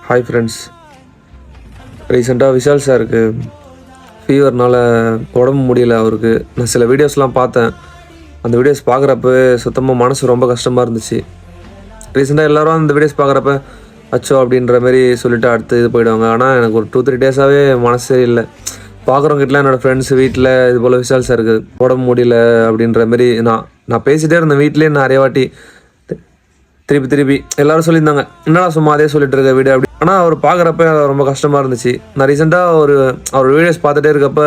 Hi friends. ரீசெண்டாக விஷால் சாருக்கு ஃபீவர்னால் உடம்பு முடியல அவருக்கு. நான் சில வீடியோஸ்லாம் பார்த்தேன். அந்த வீடியோஸ் பார்க்குறப்ப சுத்தமாக மனசு ரொம்ப கஷ்டமாக இருந்துச்சு. ரீசெண்டாக எல்லோரும் அந்த வீடியோஸ் பார்க்குறப்ப அச்சோ அப்படின்ற மாதிரி சொல்லிவிட்டு அடுத்து இது போயிடுவாங்க. ஆனால் எனக்கு ஒரு 2-3 டேஸாகவே மனசே இல்லை. பார்க்குறவங்கிட்டலாம் என்னோடய ஃப்ரெண்ட்ஸ் வீட்டில் இது போல் விஷால் சாருக்கு உடம்பு முடியல அப்படின்ற மாதிரி நான் பேசிகிட்டே இருந்தேன். வீட்லேயே நிறைய வாட்டி திருப்பி எல்லோரும் சொல்லியிருந்தாங்க, என்னடா சும்மா அதே சொல்லிட்டு இருக்க வீடியோ அப்படி. ஆனால் அவர் பார்க்குறப்ப ரொம்ப கஷ்டமாக இருந்துச்சு. நான் ரீசெண்டாக அவர் வீடியோஸ் பார்த்துட்டே இருக்கப்போ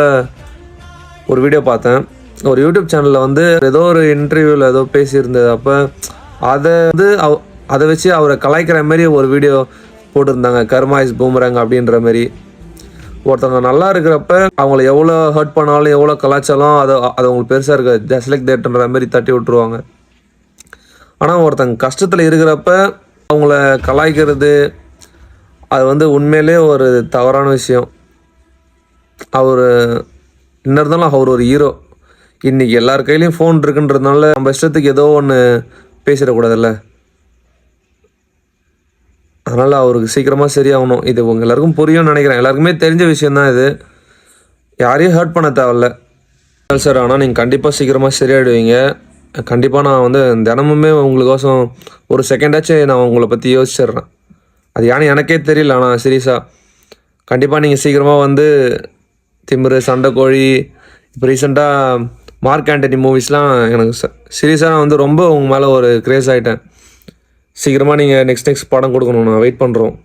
ஒரு வீடியோ பார்த்தேன். ஒரு யூடியூப் சேனலில் ஏதோ ஒரு இன்டர்வியூவில் ஏதோ பேசியிருந்தது. அப்போ அதை வச்சு அவரை கலாய்க்கிற மாதிரி ஒரு வீடியோ போட்டிருந்தாங்க. கர்மா இஸ் பூமரங் அப்படின்ற மாதிரி. ஒருத்தவங்க நல்லா இருக்கிறப்ப அவங்கள எவ்வளோ ஹர்ட் பண்ணாலும் எவ்வளோ கலாய்ச்சாலும் அது அவங்களுக்கு பெருசாக இருக்காது. ஜஸ்ட் லைக் தேட்ன்ற மாதிரி தட்டி விட்டுருவாங்க. ஆனால் ஒருத்தங்க கஷ்டத்தில் இருக்கிறப்ப அவங்கள கலாய்க்கிறது அது உண்மையிலே ஒரு தவறான விஷயம். அவர் என்ன இருந்தாலும் அவர் ஒரு ஹீரோ. இன்றைக்கி எல்லார் கையிலையும் ஃபோன் இருக்குன்றதுனால நம்ம இஷ்டத்துக்கு ஏதோ ஒன்று பேசிடக்கூடாதுல்ல. அதனால் அவருக்கு சீக்கிரமாக சரியாகணும். இது உங்கள் எல்லாருக்கும் புரியும்னு நினைக்கிறேன். எல்லாருக்குமே தெரிஞ்ச விஷயந்தான் இது. யாரையும் ஹர்ட் பண்ண தேவையில்ல சார். ஆனால் நீங்கள் கண்டிப்பாக சீக்கிரமாக சரியாயிடுவீங்க. கண்டிப்பாக நான் தினமுமே உங்களுக்கோசம் ஒரு செகண்டாச்சும் நான் உங்களை பற்றி யோசிச்சிட்றேன். அது ஏன்னு எனக்கே தெரியல. ஆனால் சீரியஸாக கண்டிப்பாக நீங்கள் சீக்கிரமாக திமிரு, சண்டைக்கோழி, இப்போ ரீசெண்டாக மார்க் ஆண்டனி மூவிஸ்லாம் எனக்கு சீரியஸாக நான் ரொம்ப உங்கள் மேலே ஒரு க்ரேஸ் ஆகிட்டேன். சீக்கிரமாக நீங்கள் நெக்ஸ்ட் படம் கொடுக்கணும். நான் வெயிட் பண்ணுறோம்.